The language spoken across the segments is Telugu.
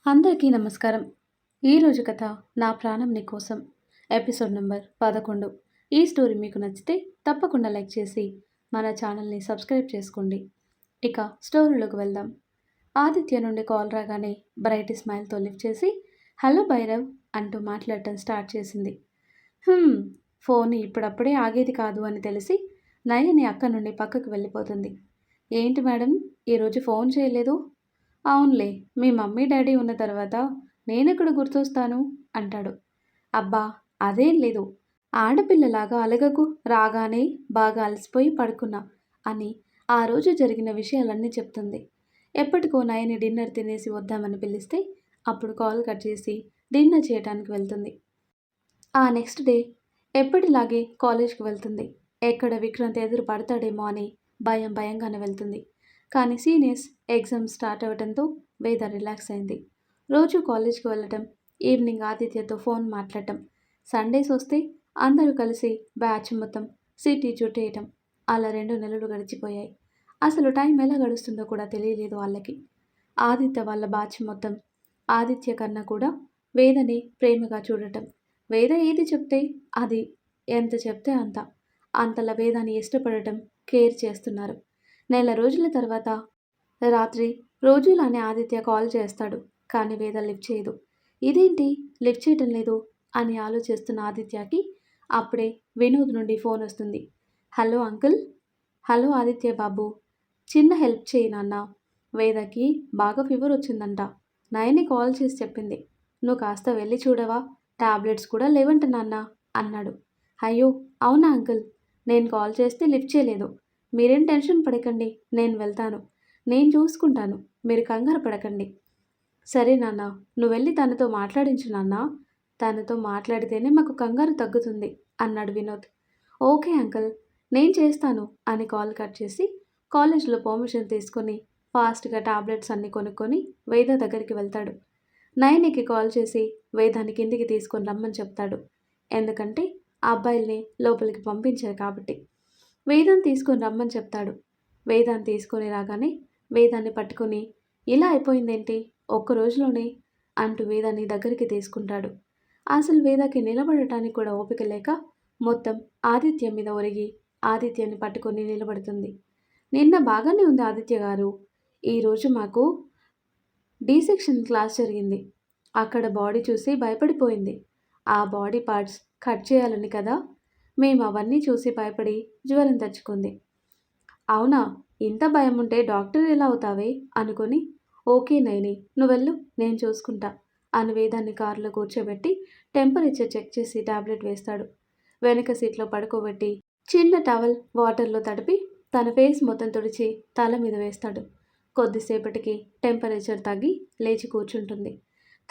అందరికీ నమస్కారం. ఈరోజు కథ 'నా ప్రాణం నీకోసం' ఎపిసోడ్ నంబర్ 11. ఈ స్టోరీ మీకు నచ్చితే తప్పకుండా లైక్ చేసి మన ఛానల్ని సబ్స్క్రైబ్ చేసుకోండి. ఇక స్టోరీలోకి వెళ్దాం. ఆదిత్య నుండి కాల్ రాగానే బ్రైట్ స్మైల్తో లిఫ్ట్ చేసి హలో భైరవ్ అంటూ మాట్లాడటం స్టార్ట్ చేసింది. "హ్మ్, ఫోన్ ఇప్పుడప్పుడే ఆగేది కాదు" అని తెలిసి నయని అక్క నుండి పక్కకు వెళ్ళిపోతుంది. "ఏంటి మేడం, ఈరోజు ఫోన్ చేయలేదు?" "అవునులే, మీ మమ్మీ డాడీ ఉన్న తర్వాత నేనెక్కడ గుర్తొస్తాను" అంటాడు. "అబ్బా, అదేం లేదు. ఆడపిల్లలాగా అలగకు, రాగానే బాగా అలసిపోయి పడుకున్నా" అని ఆ రోజు జరిగిన విషయాలన్నీ చెప్తుంది. ఎప్పటికో నయని డిన్నర్ తినేసి వద్దామని పిలిస్తే అప్పుడు కాల్ కట్ చేసి డిన్నర్ చేయడానికి వెళ్తుంది. ఆ నెక్స్ట్ డే ఎప్పటిలాగే కాలేజ్కి వెళ్తుంది. ఎక్కడ విక్రాంత్ ఎదురు పడతాడేమో అని భయంగానే వెళ్తుంది. కానీ సీనియర్స్ ఎగ్జామ్ స్టార్ట్ అవ్వడంతో వేద రిలాక్స్ అయింది. రోజు కాలేజ్కి వెళ్ళటం, ఈవినింగ్ ఆదిత్యతో ఫోన్ మాట్లాడటం, సండేస్ వస్తే అందరూ కలిసి బ్యాచ్ మొత్తం సిటీ చుట్టేయటం. అలా 2 నెలలు గడిచిపోయాయి. అసలు టైం ఎలా గడుస్తుందో కూడా తెలియలేదు వాళ్ళకి. ఆదిత్య వాళ్ళ బ్యాచ్ మొత్తం ఆదిత్య కన్నా కూడా వేదని ప్రేమగా చూడటం. వేద ఏది చెప్తే అది, ఎంత చెప్తే అంత, అంతలా వేదాన్ని ఇష్టపడటం, కేర్ చేస్తున్నారు. నెల రోజుల తర్వాత రాత్రి రోజులానే ఆదిత్య కాల్ చేస్తాడు. కానీ వేద లిఫ్ట్ చేయదు. ఇదేంటి లిఫ్ట్ చేయటం లేదు అని ఆలోచిస్తున్న ఆదిత్యకి అప్పుడే వినోద్ నుండి ఫోన్ వస్తుంది. Hello uncle. హలో ఆదిత్య బాబు, చిన్న హెల్ప్ చేయి నాన్న. వేదకి బాగా ఫీవర్ వచ్చిందంట. నయని కాల్ చేసి చెప్పింది. నువ్వు కాస్త వెళ్ళి చూడవా? టాబ్లెట్స్ కూడా లేవంట నాన్న అన్నాడు. అయ్యో అవునా అంకుల్, నేను కాల్ చేస్తే లిఫ్ట్ చేయలేదు. మీరేం టెన్షన్ పడకండి, నేను వెళ్తాను. నేను చూసుకుంటాను, మీరు కంగారు పడకండి. సరే నాన్న, నువ్వు వెళ్ళి తనతో మాట్లాడించు నాన్న. తనతో మాట్లాడితేనే మాకు కంగారు తగ్గుతుంది అన్నాడు వినోద్. ఓకే అంకుల్, నేను చేస్తాను అని కాల్ కట్ చేసి కాలేజ్లో పర్మిషన్ తీసుకొని ఫాస్ట్గా టాబ్లెట్స్ అన్నీ కొనుక్కొని వేద దగ్గరికి వెళ్తాడు. నయనికి కాల్ చేసి వేదాన్ని కిందికి తీసుకొని రమ్మని చెప్తాడు. ఎందుకంటే ఆ అబ్బాయిల్ని లోపలికి పంపించారు కాబట్టి. వేదాన్ని తీసుకొని రమ్మని చెప్తాడు. వేదాన్ని తీసుకొని రాగానే వేదాన్ని పట్టుకుని ఇలా అయిపోయిందేంటి ఒక్క రోజులోనే అంటూ వేదాన్ని దగ్గరికి తీసుకుంటాడు. అసలు వేదకి నిలబడటానికి కూడా ఓపిక లేక మొత్తం ఆదిత్య మీద ఒరిగి ఆదిత్యాన్ని పట్టుకొని నిలబడుతుంది. నిన్న బాగానే ఉంది ఆదిత్య గారు. ఈరోజు మాకు డి సెక్షన్ క్లాస్ జరిగింది. అక్కడ బాడీ చూసి భయపడిపోయింది. ఆ బాడీ పార్ట్స్ కట్ చేయాలని కదా. మేము అవన్నీ చూసి భయపడి జ్వరం తెచ్చుకుంది. అవునా, ఇంత భయం ఉంటే డాక్టర్ ఎలా అవుతావే అనుకొని, ఓకే నైని నువ్వెళ్ళు, నేను చూసుకుంటా అని వేదాన్ని కారులో కూర్చోబెట్టి టెంపరేచర్ చెక్ చేసి టాబ్లెట్ వేస్తాడు. వెనక సీట్లో పడుకోబెట్టి చిన్న టవల్ వాటర్లో తడిపి తన ఫేస్ మొత్తం తుడిచి తల మీద వేస్తాడు. కొద్దిసేపటికి టెంపరేచర్ తగ్గి లేచి కూర్చుంటుంది.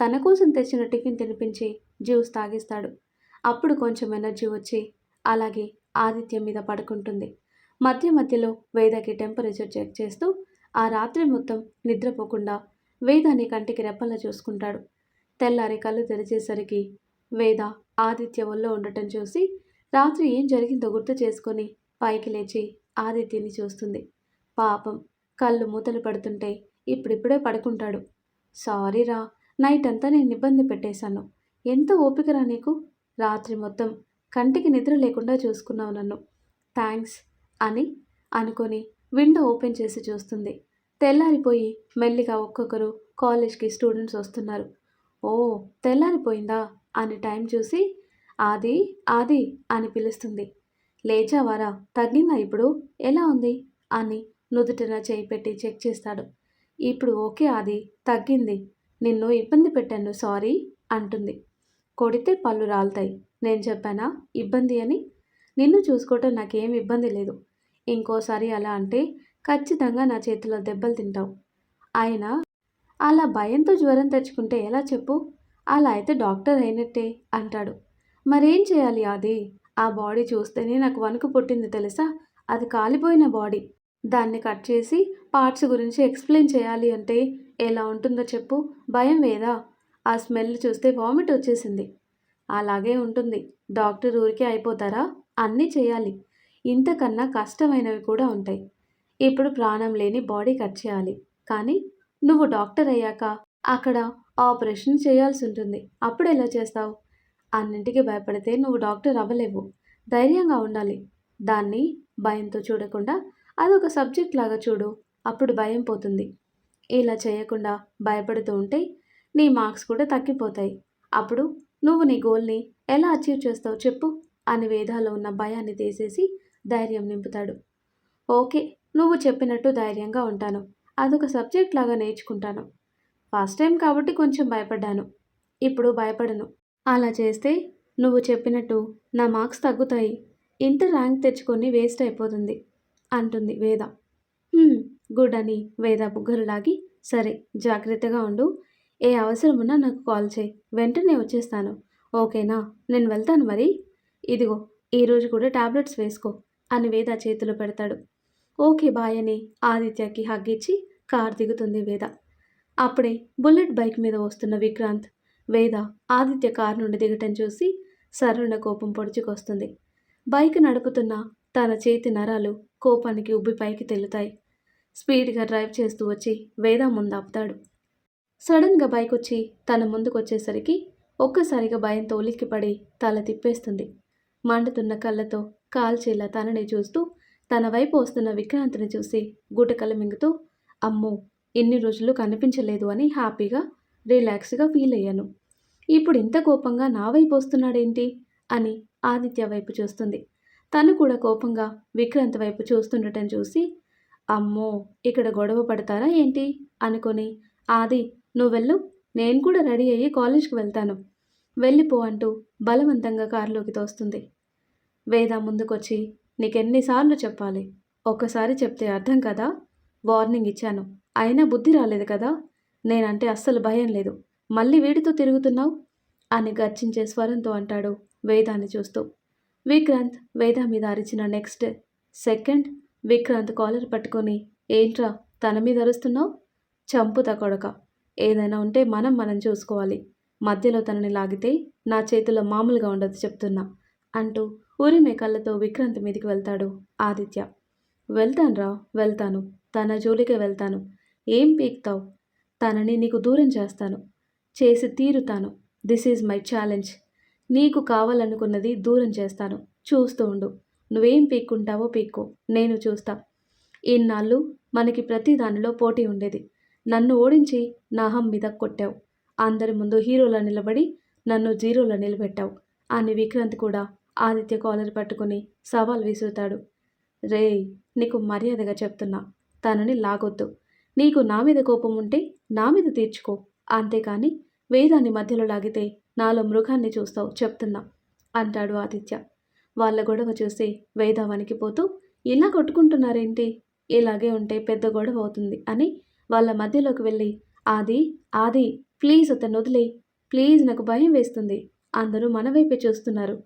తన కోసం తెచ్చిన టిఫిన్ తినిపించి జ్యూస్ తాగిస్తాడు. అప్పుడు కొంచెం ఎనర్జీ వచ్చి అలాగే ఆదిత్య మీద పడుకుంటుంది. మధ్య మధ్యలో వేదకి టెంపరేచర్ చెక్ చేస్తూ ఆ రాత్రి మొత్తం నిద్రపోకుండా వేదాన్ని కంటికి రెప్పలా చూసుకుంటాడు. తెల్లారి కళ్ళు తెరిచేసరికి వేద ఆదిత్య ఒళ్ళో ఉండటం చూసి రాత్రి ఏం జరిగిందో గుర్తు చేసుకొని పైకి లేచి ఆదిత్యని చూస్తుంది. పాపం, కళ్ళు మూతలు పడుతుంటే ఇప్పుడిప్పుడే పడుకుంటాడు. సారీరా, నైట్ అంతా నేను ఇబ్బంది పెట్టేశాను. ఎంత ఓపికరా నీకు? రాత్రి మొత్తం కంటికి నిద్ర లేకుండా చూసుకున్నావు నన్ను. థ్యాంక్స్ అని అనుకొని విండో ఓపెన్ చేసి చూస్తుంది. తెల్లారిపోయి మెల్లిగా ఒక్కొక్కరు కాలేజ్కి స్టూడెంట్స్ వస్తున్నారు. ఓ, తెల్లారిపోయిందా అని టైం చూసి ఆది ఆది అని పిలుస్తుంది. లేచావారా, తగ్గిందా ఇప్పుడు, ఎలా ఉంది అని నుదుటిన చేయి పెట్టి చెక్ చేస్తాడు. ఇప్పుడు ఓకే ఆది, తగ్గింది. నిన్ను ఇబ్బంది పెట్టాను, సారీ అంటుంది. కొడితే పళ్ళు రాలుతాయి. నేను చెప్పానా ఇబ్బంది అని? నిన్ను చూసుకోవటం నాకేం ఇబ్బంది లేదు. ఇంకోసారి అలా అంటే ఖచ్చితంగా నా చేతిలో దెబ్బలు తింటావు. అయినా అలా భయంతో జ్వరం తెచ్చుకుంటే ఎలా చెప్పు? అలా అయితే డాక్టర్ అయినట్టే అంటాడు. మరేం చేయాలి ఆది? ఆ బాడీ చూస్తేనే నాకు వణుకు పుట్టింది తెలుసా. అది కాలిపోయిన బాడీ. దాన్ని కట్ చేసి పార్ట్స్ గురించి ఎక్స్ప్లెయిన్ చేయాలి అంటే ఎలా ఉంటుందో చెప్పు. భయం వేదా? ఆ స్మెల్ చూస్తే వామిట్ వచ్చేసింది. అలాగే ఉంటుంది. డాక్టర్ ఊరికే అయిపోతారా? అన్నీ చేయాలి. ఇంతకన్నా కష్టమైనవి కూడా ఉంటాయి. ఇప్పుడు ప్రాణం లేని బాడీ కట్ చేయాలి. కానీ నువ్వు డాక్టర్ అయ్యాక అక్కడ ఆపరేషన్ చేయాల్సి ఉంటుంది. అప్పుడెలా చేస్తావు? అన్నింటికి భయపడితే నువ్వు డాక్టర్ అవ్వలేవు. ధైర్యంగా ఉండాలి. దాన్ని భయంతో చూడకుండా అదొక సబ్జెక్ట్ లాగా చూడు. అప్పుడు భయం పోతుంది. ఇలా చేయకుండా భయపడుతూ ఉంటే నీ మార్క్స్ కూడా తగ్గిపోతాయి. అప్పుడు నువ్వు నీ గోల్‌ని ఎలా అచీవ్ చేస్తావు చెప్పు? అని వేదాలో ఉన్న భయాన్ని తీసేసి ధైర్యం నింపుతాడు. ఓకే. నువ్వు చెప్పినట్టు ధైర్యంగా ఉంటాను. అదొక సబ్జెక్ట్ లాగా నేర్చుకుంటాను. ఫస్ట్ టైం కాబట్టి కొంచెం భయపడ్డాను. ఇప్పుడు భయపడను. అలా చేస్తే నువ్వు చెప్పినట్టు నా మార్క్స్ తగ్గుతాయి. ఇంటర్ ర్యాంక్ తెచ్చుకొని వేస్ట్ అయిపోతుంది అంటుంది వేద. "హ్మ్. గుడ్" అని వేద బుగ్గలు లాగి, సరే జాగ్రత్తగా ఉండు. ఏ అవసరం ఉన్నా నాకు కాల్ చేయి. వెంటనే వచ్చేస్తాను. ఓకేనా? నేను వెళ్తాను మరి. ఇదిగో ఈరోజు కూడా టాబ్లెట్స్ వేసుకో అని వేద చేతిలో పెడతాడు. ఓకే బాయ్ అని ఆదిత్యకి హగ్ ఇచ్చి కార్ దిగుతుంది వేద. అప్పుడే బుల్లెట్ బైక్ మీద వస్తున్న విక్రాంత్, వేద ఆదిత్య కారు నుండి దిగటం చూసి సర్రున కోపం పొడుచుకొస్తుంది. బైక్ నడుపుతున్న తన చేతి నరాలు కోపానికి ఉబ్బి పైకి తెల్లుతాయి. స్పీడ్గా డ్రైవ్ చేస్తూ వచ్చి వేద ముందు ఆపుతాడు. సడన్గా బైక్ వచ్చి తన ముందుకొచ్చేసరికి ఒక్కసారిగా భయంతో ఉలిక్కిపడి తల తిప్పేస్తుంది. మండుతున్న కళ్ళతో కాల్చేలా తనని చూస్తూ తన వైపు వస్తున్న విక్రాంత్ని చూసి గుటకలు మింగుతూ, అమ్మో ఇన్ని రోజులు కనిపించలేదు అని హ్యాపీగా రిలాక్స్గా ఫీల్ అయ్యాను. ఇప్పుడు ఇంత కోపంగా నా వైపు వస్తున్నాడేంటి అని ఆదిత్య వైపు చూస్తుంది. తను కూడా కోపంగా విక్రాంత్ వైపు చూస్తుండటం చూసి, అమ్మో ఇక్కడ గొడవ పడతారా ఏంటి అనుకొని, ఆది నువ్వెళ్ళు, నేను కూడా రెడీ అయ్యి కాలేజ్కి వెళ్తాను, వెళ్ళిపో అంటూ బలవంతంగా కారులోకి తోస్తుంది. వేద ముందుకొచ్చి, నీకెన్నిసార్లు చెప్పాలి? ఒక్కసారి చెప్తే అర్థం కదా? వార్నింగ్ ఇచ్చాను, అయినా బుద్ధి రాలేదు కదా? నేనంటే అస్సలు భయం లేదు, మళ్ళీ వీడితో తిరుగుతున్నావు అని గర్జించే స్వరంతో అంటాడు వేదాన్ని చూస్తూ. విక్రాంత్ వేద మీద అరిచిన నెక్స్ట్ సెకండ్ విక్రాంత్ కాలర్ పట్టుకొని, ఏంట్రా తన మీద అరుస్తున్నావు? చంపుతా కొడక. ఏదైనా ఉంటే మనం చూసుకోవాలి. మధ్యలో తనని లాగితే నా చేతిలో మామూలుగా ఉండదు చెప్తున్నా అంటూ ఉరిమే కళ్ళతో విక్రాంత్ మీదికి వెళ్తాడు ఆదిత్య. వెళ్తానురా వెళ్తాను, తన జోలికే వెళ్తాను. ఏం పీక్తావు? తనని నీకు దూరం చేస్తాను, చేసి తీరుతాను. This is my challenge. నీకు కావాలనుకున్నది దూరం చేస్తాను. చూస్తూ ఉండు. నువ్వేం పీక్కుంటావో పీక్కో, నేను చూస్తా. ఇన్నాళ్ళు మనకి ప్రతి దానిలో పోటీ ఉండేది. నన్ను ఓడించి నా అహం మీద కొట్టావు. అందరి ముందు హీరోలా నిలబడి నన్ను జీరోలో నిలబెట్టావు అని విక్రాంత్ కూడా ఆదిత్య కాలర్ పట్టుకుని సవాల్ విసురుతాడు. రేయ్, నీకు మర్యాదగా చెప్తున్నా, తనని లాగొద్దు. నీకు నా మీద కోపం ఉంటే నా మీద తీర్చుకో, అంతేకాని వేదాన్ని మధ్యలో లాగితే నాలో మృగాన్ని చూస్తావు చెప్తున్నా అంటాడు ఆదిత్య. వాళ్ళ గొడవ చూసి వేద వణికిపోతూ, ఇలా కొట్టుకుంటున్నారేంటి? ఇలాగే ఉంటే పెద్ద గొడవ అవుతుంది అని వాళ్ళ మధ్యలోకి వెళ్ళి, ఆది ఆది ప్లీజ్ అతను వదిలే, ప్లీజ్ నాకు భయం వేస్తుంది, అందరూ మన వైపే చూస్తున్నారు,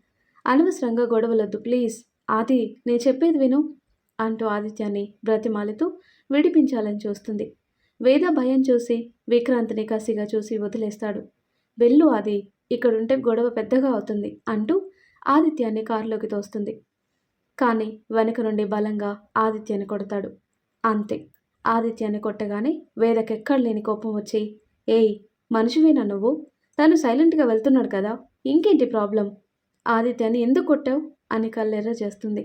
అనవసరంగా గొడవలొద్దు ప్లీజ్, ఆది నేను చెప్పేది విను అంటూ ఆదిత్యాన్ని బ్రతిమాలుతూ విడిపించాలని చూస్తుంది. వేద భయం చూసి విక్రాంత్ని కసిగా చూసి వదిలేస్తాడు. వెళ్ళు ఆది, ఇక్కడుంటే గొడవ పెద్దగా అవుతుంది అంటూ ఆదిత్యాన్ని కారులోకి తోస్తుంది. కానీ వెనక నుండి బలంగా ఆదిత్యాన్ని కొడతాడు. అంతే, ఆదిత్యాన్ని కొట్టగానే వేదకెక్కడ లేని కోపం వచ్చి, ఏయ్ మనిషివేనా నువ్వు? తను సైలెంట్గా వెళ్తున్నాడు కదా, ఇంకేంటి ప్రాబ్లం? ఆదిత్యాన్ని ఎందుకు కొట్టావు అని కళ్ళెర్ర చేస్తుంది.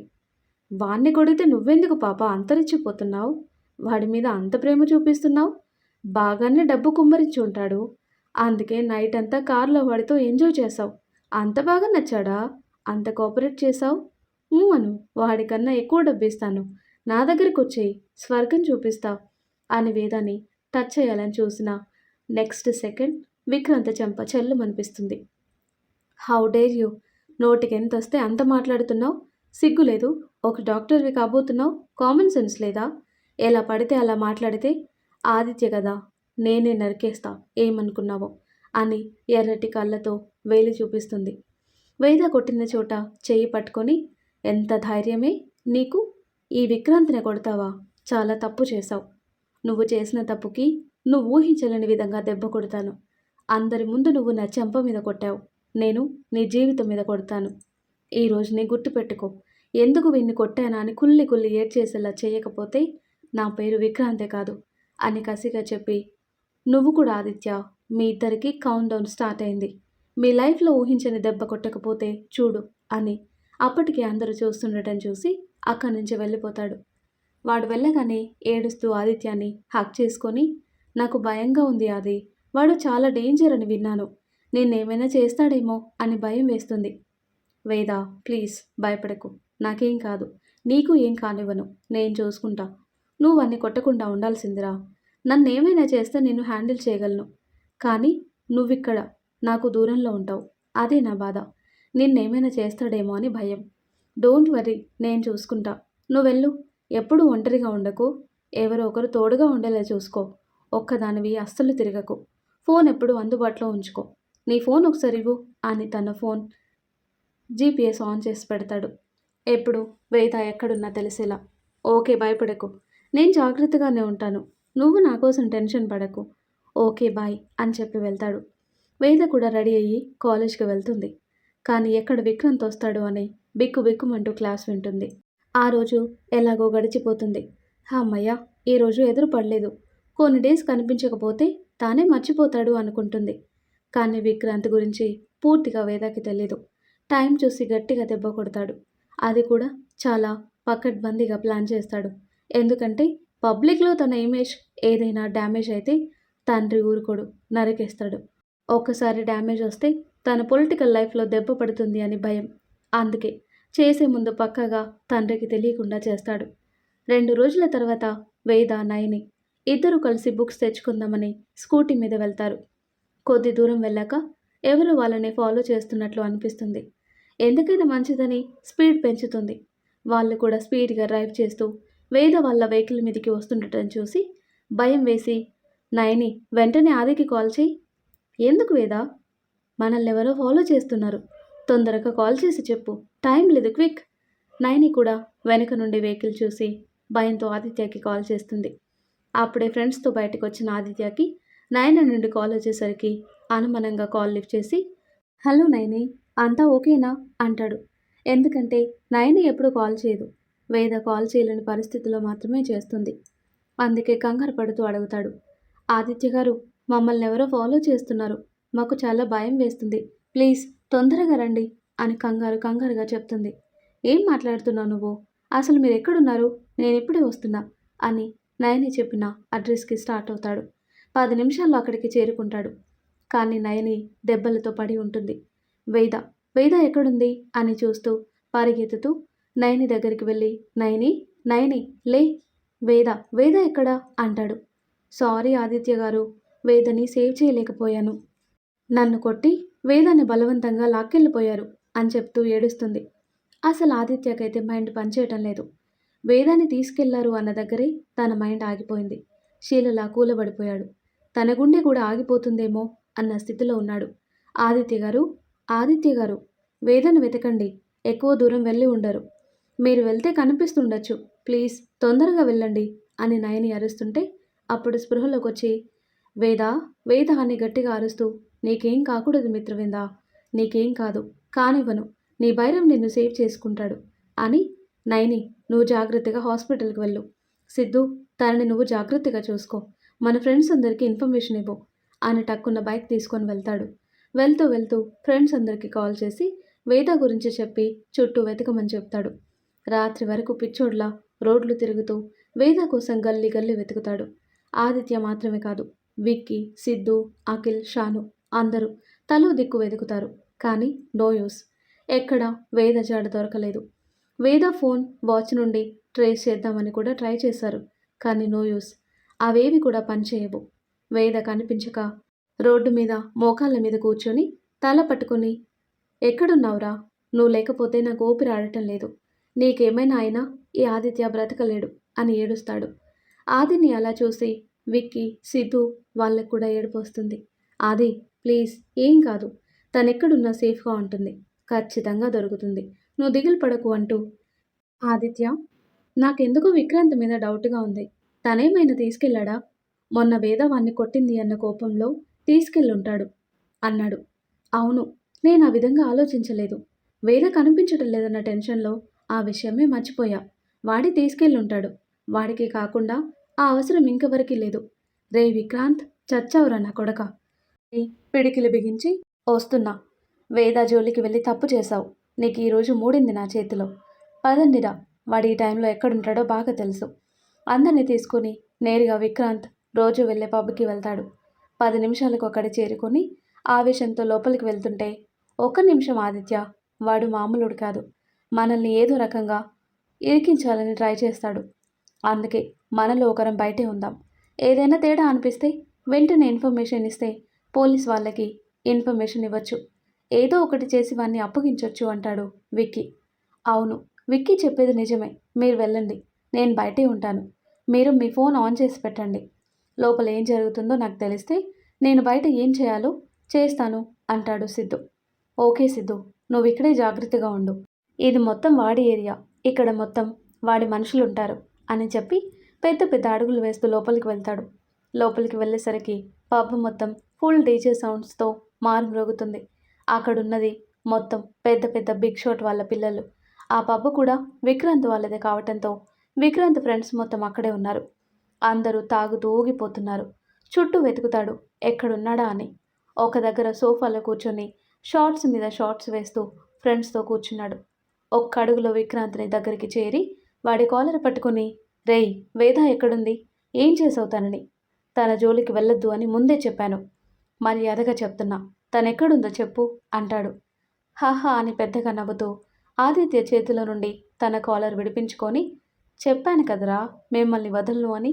వాణ్ణి కొడితే నువ్వెందుకు పాప అంతరించిపోతున్నావు? వాడి మీద అంత ప్రేమ చూపిస్తున్నావు? బాగానే డబ్బు కుమ్మరించి ఉంటాడు, అందుకే నైట్ అంతా కార్లో వాడితో ఎంజాయ్ చేశావు. అంత బాగా నచ్చాడా? అంత కోఆపరేట్ చేశావు? అను, వాడికన్నా ఎక్కువ డబ్బు ఇస్తాను, నా దగ్గరికి వచ్చేయి, స్వర్గం చూపిస్తా అని వేదాన్ని టచ్ చేయాలని చూసిన నెక్స్ట్ సెకండ్ విక్రాంత్ చెంప చెల్లుమనిపిస్తుంది. హౌ డేర్ యూ, నోటికి ఎంత వస్తే అంత మాట్లాడుతున్నావు? సిగ్గులేదు? ఒక డాక్టర్వి కాబోతున్నావు, కామన్ సెన్స్ లేదా? ఎలా పడితే అలా మాట్లాడితే ఆదిత్య కదా, నేనే నరికేస్తా, ఏమనుకున్నావో అని ఎర్రటి కళ్ళతో వేలు చూపిస్తుంది. వేద కొట్టిన చోట చెయ్యి పట్టుకొని, ఎంత ధైర్యమే నీకు? ఈ విక్రాంతిని కొడతావా? చాలా తప్పు చేశావు. నువ్వు చేసిన తప్పుకి నువ్వు ఊహించలేని విధంగా దెబ్బ కొడతాను. అందరి ముందు నువ్వు నా చెంప మీద కొట్టావు, నేను నీ జీవితం మీద కొడతాను. ఈ రోజుని గుర్తుపెట్టుకో. ఎందుకు వీన్ని కొట్టానా అని కుళ్ళి కుళ్ళి ఏడ్చేసేలా చేయకపోతే నా పేరు విక్రాంతే కాదు అని కసిగా చెప్పి, నువ్వు కూడా ఆదిత్య మీ ఇద్దరికి కౌంట్ డౌన్ స్టార్ట్ అయింది. మీ లైఫ్‌లో ఊహించని దెబ్బ కొట్టకపోతే చూడు అని అప్పటికి అందరూ చూస్తుండటం చూసి అక్కడి నుంచి వెళ్ళిపోతాడు. వాడు వెళ్ళగానే ఏడుస్తూ ఆదిత్యని హగ్ చేసుకొని, నాకు భయంగా ఉంది ఆది. వాడు చాలా డేంజర్ అని విన్నాను. నిన్నేమైనా చేస్తాడేమో అని భయం వేస్తుంది. వేద, ప్లీజ్ భయపడకు. నాకేం కాదు. నీకు ఏం కానివ్వను. నేను చూసుకుంటా. నువ్వు వాన్ని కొట్టకుండా ఉండాల్సిందిరా. నన్నేమైనా చేస్తే నిన్ను హ్యాండిల్ చేయగలను. కానీ నువ్విక్కడ నాకు దూరంలో ఉంటావు. అదే నా బాధ. నిన్నేమైనా చేస్తాడేమో అని భయం. డోంట్ వర్రీ, నేను చూసుకుంటా. నువ్వెళ్ళు. ఎప్పుడూ ఒంటరిగా ఉండకు. ఎవరో ఒకరు తోడుగా ఉండేలా చూసుకో. ఒక్కదానివి అస్సలు తిరగకు. ఫోన్ ఎప్పుడూ అందుబాటులో ఉంచుకో. నీ ఫోన్ ఒకసారి ఇవ్వు అని తన ఫోన్ జీపీఎస్ ఆన్ చేసి పెడతాడు. ఎప్పుడు వేద ఎక్కడున్నా తెలిసేలా. ఓకే, భయపడకు. నేను జాగ్రత్తగానే ఉంటాను. నువ్వు నా కోసం టెన్షన్ పడకు. ఓకే బాయ్ అని చెప్పి వెళ్తాడు. వేద కూడా రెడీ అయ్యి కాలేజ్కి వెళ్తుంది. కానీ ఎక్కడ విక్రాంత్ వస్తాడు అని బిక్కు బిక్కుమంటూ క్లాస్ వింటుంది. ఆ రోజు ఎలాగో గడిచిపోతుంది. అమ్మయ్య, ఈరోజు ఎదురు పడలేదు. కొన్ని డేస్ కనిపించకపోతే తానే మర్చిపోతాడు అనుకుంటుంది. కానీ విక్రాంత్ గురించి పూర్తిగా వేదకి తెలీదు. టైం చూసి గట్టిగా దెబ్బ కొడతాడు. అది కూడా చాలా పకడ్బందీగా ప్లాన్ చేస్తాడు. ఎందుకంటే పబ్లిక్లో తన ఇమేజ్ ఏదైనా డ్యామేజ్ అయితే తండ్రి ఊరుకోడు, నరికేస్తాడు. ఒక్కసారి డ్యామేజ్ వస్తే తన పొలిటికల్ లైఫ్లో దెబ్బ పడుతుంది అని భయం. అందుకే చేసే ముందు పక్కాగా తండ్రికి తెలియకుండా చేస్తాడు. 2 రోజుల తర్వాత వేద, నయని ఇద్దరు కలిసి బుక్స్ తెచ్చుకుందామని స్కూటీ మీద వెళ్తారు. కొద్ది దూరం వెళ్ళాక ఎవరో వాళ్ళని ఫాలో చేస్తున్నట్లు అనిపిస్తుంది. ఎందుకైనా మంచిదని స్పీడ్ పెంచుతుంది. వాళ్ళు కూడా స్పీడ్గా డ్రైవ్ చేస్తూ వేద వాళ్ళ వెహికల్ మీదకి వస్తుండటం చూసి భయం వేసి, నయని వెంటనే ఆదికి కాల్ చేయి. ఎందుకు వేద? మనల్ని ఎవరో ఫాలో చేస్తున్నారు. తొందరగా కాల్ చేసి చెప్పు. టైం లేదు, క్విక్. నయని కూడా వెనక నుండి వెహికల్ చూసి భయంతో ఆదిత్యకి కాల్ చేస్తుంది. అప్పుడే ఫ్రెండ్స్తో బయటకు వచ్చిన ఆదిత్యకి నయన నుండి కాల్ వచ్చేసరికి అనుమానంగా కాల్ లిఫ్ట్ చేసి, హలో నయని, అంతా ఓకేనా అంటాడు. ఎందుకంటే నయని ఎప్పుడు కాల్ చేయదు. వేద కాల్ చేయలేని పరిస్థితిలో మాత్రమే చేస్తుంది. అందుకే కంగారు పడుతూ అడుగుతాడు. ఆదిత్య గారు, మమ్మల్ని ఎవరో ఫాలో చేస్తున్నారు. మాకు చాలా భయం వేస్తుంది. ప్లీజ్ తొందరగా రండి అని కంగారుగా చెప్తుంది. ఏం మాట్లాడుతున్నావు నువ్వు? అసలు మీరు ఎక్కడున్నారు? నేను ఇప్పుడే వస్తున్నా అని నయని చెప్పిన అడ్రస్కి స్టార్ట్ అవుతాడు. 10 నిమిషాల్లో అక్కడికి చేరుకుంటాడు. కానీ నయని దెబ్బలతో పడి ఉంటుంది. వేద వేద ఎక్కడుంది అని చూస్తూ పరిగెత్తుతూ నయని దగ్గరికి వెళ్ళి, నయని నయని లే, వేద వేద ఎక్కడా అంటాడు. సారీ ఆదిత్య గారు, వేదని సేవ్ చేయలేకపోయాను. నన్ను కొట్టి వేదాన్ని బలవంతంగా లాక్కెళ్ళిపోయారు అని చెప్తూ ఏడుస్తుంది. అసలు ఆదిత్యకైతే మైండ్ పనిచేయటం లేదు. వేదాన్ని తీసుకెళ్లారు అన్న దగ్గరే తన మైండ్ ఆగిపోయింది. శీలలా కూలబడిపోయాడు. తన గుండె కూడా ఆగిపోతుందేమో అన్న స్థితిలో ఉన్నాడు. ఆదిత్య గారు, వేదను వెతకండి. ఎక్కువ దూరం వెళ్ళి ఉండరు. మీరు వెళ్తే కనిపిస్తుండొచ్చు. ప్లీజ్ తొందరగా వెళ్ళండి అని నయని అరుస్తుంటే అప్పుడు స్పృహలోకి వచ్చి, వేదా వేద అని గట్టిగా అరుస్తూ, నీకేం కాకూడదు మిత్రవిందా, నీకేం కాదు, కానివ్వను. నీ భైరవ్ నిన్ను సేవ్ చేసుకుంటాడు అని. నయని, నువ్వు జాగ్రత్తగా హాస్పిటల్కి వెళ్ళు. సిద్ధు, తనని నువ్వు జాగ్రత్తగా చూసుకో. మన ఫ్రెండ్స్ అందరికీ ఇన్ఫర్మేషన్ ఇవ్వు అని టక్కున్న బైక్ తీసుకొని వెళ్తాడు. వెళ్తూ ఫ్రెండ్స్ అందరికీ కాల్ చేసి వేద గురించి చెప్పి చుట్టూ వెతకమని చెప్తాడు. రాత్రి వరకు పిచ్చోడ్లా రోడ్లు తిరుగుతూ వేద కోసం గల్లీ వెతుకుతాడు. ఆదిత్య మాత్రమే కాదు, విక్కీ, సిద్ధు, అఖిల్, షాను అందరూ తలో దిక్కు వెతుకుతారు. కానీ నో యూస్. ఎక్కడ వేద జాడ దొరకలేదు. వేద ఫోన్, వాచ్ నుండి ట్రేస్ చేద్దామని కూడా ట్రై చేశారు. కానీ నో యూస్. అవేవి కూడా పనిచేయవు. వేద కనిపించక రోడ్డు మీద మోకాళ్ళ మీద కూర్చొని తల పట్టుకొని, ఎక్కడున్నావురా? నువ్వు లేకపోతే నాకు ఊపిరి ఆడటం లేదు. నీకేమైనా అయినా ఈ ఆదిత్య బ్రతకలేడు అని ఏడుస్తాడు. ఆదిని అలా చూసి విక్కీ, సిద్ధు వాళ్ళకు కూడా ఏడుపు వస్తుంది. ఆది ప్లీజ్, ఏం కాదు. తనెక్కడున్నా సేఫ్గా ఉంటుంది. ఖచ్చితంగా దొరుకుతుంది. నువ్వు దిగులు పడకు అంటూ. ఆదిత్య, నాకెందుకో విక్రాంత్ మీద డౌట్గా ఉంది. తనేమైనా తీసుకెళ్ళాడా? మొన్న వేద వాన్ని కొట్టింది అన్న కోపంలో తీసుకెళ్ళుంటాడు అన్నాడు. అవును, నేను ఆ విధంగా ఆలోచించలేదు. వేద కనిపించడం లేదన్న టెన్షన్లో ఆ విషయమే మర్చిపోయా. వాడి తీసుకెళ్ళుంటాడు. వాడికి కాకుండా ఆ అవసరం ఇంకెవరికీ లేదు. రే విక్రాంత్, చచ్చావురా నా కొడక. పిడికిలి బిగించి, వస్తున్నా. వేద జోలికి వెళ్ళి తప్పు చేశావు. నీకు ఈరోజు మూడింది నా చేతిలో. పదండిరా. వాడు ఈ టైంలో ఎక్కడుంటాడో బాగా తెలుసు. అందరినీ తీసుకుని నేరుగా విక్రాంత్ రోజు వెళ్ళే పబ్కి వెళ్తాడు. 10 నిమిషాలకు అక్కడ చేరుకొని ఆవేశంతో లోపలికి వెళ్తుంటే, ఒక్క నిమిషం ఆదిత్య, వాడు మామూలుడు కాదు. మనల్ని ఏదో రకంగా ఇరికించాలని ట్రై చేస్తాడు. అందుకే మనలో ఒకరం బయటే ఉందాం. ఏదైనా తేడా అనిపిస్తే వెంటనే ఇన్ఫర్మేషన్ ఇస్తే పోలీస్ వాళ్ళకి ఇన్ఫర్మేషన్ ఇవ్వచ్చు. ఏదో ఒకటి చేసి వాడిని అప్పగించొచ్చు అంటాడు విక్కీ. అవును, విక్కీ చెప్పేది నిజమే. మీరు వెళ్ళండి, నేను బయటే ఉంటాను. మీరు మీ ఫోన్ ఆన్ చేసి పెట్టండి. లోపల ఏం జరుగుతుందో నాకు తెలిస్తే నేను బయట ఏం చేయాలో చేస్తాను అంటాడు సిద్ధు. ఓకే సిద్ధు, నువ్వు ఇక్కడే జాగ్రత్తగా ఉండు. ఇది మొత్తం వాడి ఏరియా, ఇక్కడ మొత్తం వాడి మనుషులుంటారు అని చెప్పి పెద్ద పెద్ద అడుగులు వేస్తూ లోపలికి వెళ్తాడు. లోపలికి వెళ్ళేసరికి పబ్ మొత్తం ఫుల్ డీజే సౌండ్స్తో మారుమ్రోగుతుంది. అక్కడున్నది మొత్తం పెద్ద పెద్ద బిగ్ షాట్ వాళ్ళ పిల్లలు. ఆ పబ్ కూడా విక్రాంత్ వాళ్ళదే కావటంతో విక్రాంత్ ఫ్రెండ్స్ మొత్తం అక్కడే ఉన్నారు. అందరూ తాగుతూ ఊగిపోతున్నారు. చుట్టూ వెతుకుతాడు ఎక్కడున్నాడా అని. ఒక దగ్గర సోఫాలో కూర్చొని షార్ట్స్ మీద షార్ట్స్ వేస్తూ ఫ్రెండ్స్తో కూర్చున్నాడు. ఒక్క అడుగులో విక్రాంత్ని దగ్గరికి చేరి వాడి కాలర్ పట్టుకుని, రేయ్ వేద ఎక్కడుంది? ఏం చేసావు తనని? తన జోలికి వెళ్ళొద్దు అని ముందే చెప్పాను. మర్యాదగా చెప్తున్నా, తనెక్కడుందో చెప్పు అంటాడు. హాహా అని పెద్దగా నవ్వుతూ ఆదిత్య చేతిలో నుండి తన కాలర్ విడిపించుకొని, చెప్పాను కదరా మిమ్మల్ని వదలను అని.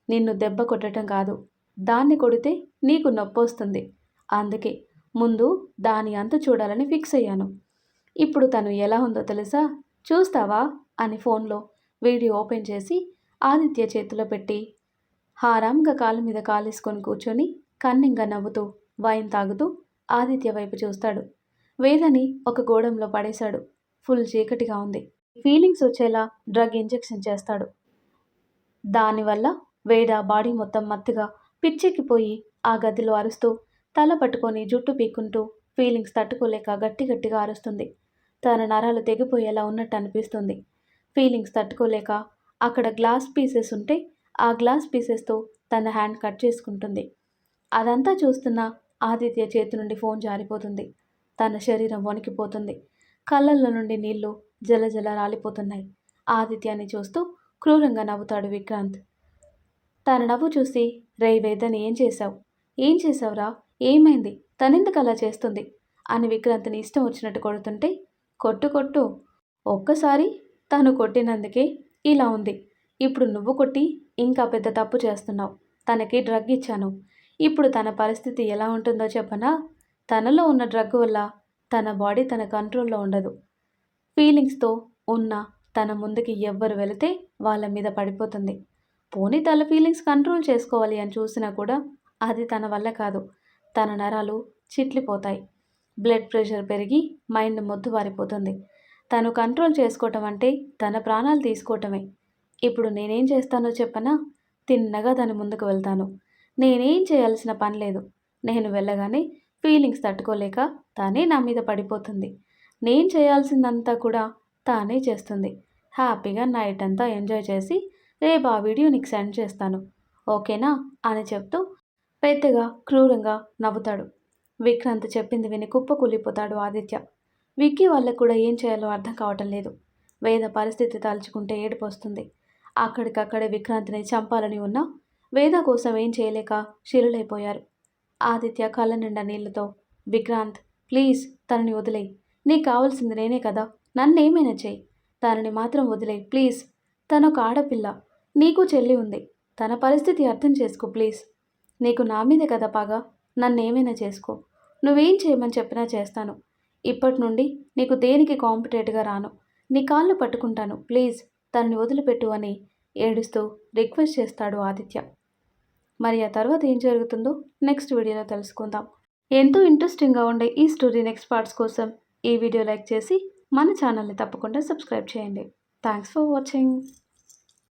నిన్ను దెబ్బ కొట్టడం కాదు, దాన్ని కొడితే నీకు నొప్పొస్తుంది. అందుకే ముందు దాని అంతు చూడాలని ఫిక్స్ అయ్యాను. ఇప్పుడు తను ఎలా ఉందో తెలుసా? చూస్తావా అని ఫోన్లో వీడియో ఓపెన్ చేసి ఆదిత్య చేతిలో పెట్టి హారాంగా కాలు మీద కాలేసుకొని కూర్చొని కన్నింగా నవ్వుతూ వైన్ తాగుతూ ఆదిత్య వైపు చూస్తాడు. వేదని ఒక గోడంలో పడేశాడు. ఫుల్ చీకటిగా ఉంది. ఫీలింగ్స్ వచ్చేలా డ్రగ్ ఇంజెక్షన్ చేస్తాడు. దానివల్ల వేద బాడీ మొత్తం మత్తుగా పిచ్చెక్కిపోయి ఆ గదిలో అరుస్తూ తల పట్టుకొని జుట్టు పీక్కుంటూ ఫీలింగ్స్ తట్టుకోలేక గట్టి గట్టిగా అరుస్తుంది. తన నరాలు తెగిపోయేలా ఉన్నట్టు అనిపిస్తుంది. ఫీలింగ్స్ తట్టుకోలేక అక్కడ గ్లాస్ పీసెస్ ఉంటే ఆ గ్లాస్ పీసెస్తో తన హ్యాండ్ కట్ చేసుకుంటుంది. అదంతా చూస్తున్న ఆదిత్య చేతి నుండి ఫోన్ జారిపోతుంది. తన శరీరం వణికిపోతుంది. కళ్ళల్లో నుండి నీళ్లు జలజల రాలిపోతున్నాయి. ఆదిత్యాన్ని చూస్తూ క్రూరంగా నవ్వుతాడు విక్రాంత్. తన నవ్వు చూసి, రే వేదని ఏం చేశావు? ఏం చేశావురా? ఏమైంది? తనెందుకు అలా చేస్తుంది అని విక్రాంత్ని ఇష్టం వచ్చినట్టు కొడుతుంటే, కొట్టు కొట్టు, ఒక్కసారి తను కొట్టినందుకే ఇలా ఉంది. ఇప్పుడు నువ్వు కొట్టి ఇంకా పెద్ద తప్పు చేస్తున్నావు. తనకి డ్రగ్ ఇచ్చాను. ఇప్పుడు తన పరిస్థితి ఎలా ఉంటుందో చెప్పనా? తనలో ఉన్న డ్రగ్ వల్ల తన బాడీ తన కంట్రోల్లో ఉండదు. ఫీలింగ్స్తో ఉన్న తన ముందుకి ఎవ్వరు వెళితే వాళ్ళ మీద పడిపోతుంది. పోనీ తన ఫీలింగ్స్ కంట్రోల్ చేసుకోవాలి అని చూసినా కూడా అది తన వల్ల కాదు. తన నరాలు చిట్లిపోతాయి. బ్లడ్ ప్రెషర్ పెరిగి మైండ్ మొద్దుబారిపోతుంది. తను కంట్రోల్ చేసుకోవటం అంటే తన ప్రాణాలు తీసుకోవటమే. ఇప్పుడు నేనేం చేస్తానో చెప్పనా? తిన్నగా దాని ముందుకు వెళ్తాను. నేనేం చేయాల్సిన పని లేదు. నేను వెళ్ళగానే ఫీలింగ్స్ తట్టుకోలేక తానే నా మీద పడిపోతుంది. నేను చేయాల్సిందంతా కూడా తానే చేస్తుంది. హ్యాపీగా నైట్ అంతా ఎంజాయ్ చేసి రేపు ఆ వీడియో నీకు సెండ్ చేస్తాను, ఓకేనా అని చెప్తూ పెద్దగా క్రూరంగా నవ్వుతాడు. విక్రాంత్ చెప్పింది విని కుప్పకూలిపోతాడు ఆదిత్య. విక్కీ వాళ్ళకు కూడా ఏం చేయాలో అర్థం కావటం లేదు. వేద పరిస్థితి తలుచుకుంటే ఏడుపు వస్తుంది. అక్కడికక్కడే విక్రాంత్ని చంపాలని ఉన్నా వేద కోసం ఏం చేయలేక శిలులైపోయారు. ఆదిత్య కళ్ళ నిండా నీళ్లతో, విక్రాంత్ ప్లీజ్ తనని వదిలేయి. నీకు కావాల్సింది నేనే కదా, నన్నేమైనా చేయి. తనని మాత్రం వదిలేయి ప్లీజ్. తనొక ఆడపిల్ల, నీకు చెల్లి ఉంది. తన పరిస్థితి అర్థం చేసుకో ప్లీజ్. నీకు నా మీదే కదా పగా, నన్నేమైనా చేసుకో. నువ్వేం చేయమని చెప్పినా చేస్తాను. ఇప్పటి నుండి నీకు దేనికి కాంపిటేట్గా రాను. నీ కాళ్ళు పట్టుకుంటాను ప్లీజ్, తనని వదిలిపెట్టు అని ఏడుస్తూ రిక్వెస్ట్ చేస్తాడు ఆదిత్య. మరి ఆ తర్వాత ఏం జరుగుతుందో నెక్స్ట్ వీడియోలో తెలుసుకుందాం. ఎంతో ఇంట్రెస్టింగ్గా ఉండే ఈ స్టోరీ నెక్స్ట్ పార్ట్స్ కోసం ఈ వీడియో లైక్ చేసి మన ఛానల్ని తప్పకుండా సబ్స్క్రైబ్ చేయండి. Thanks for watching.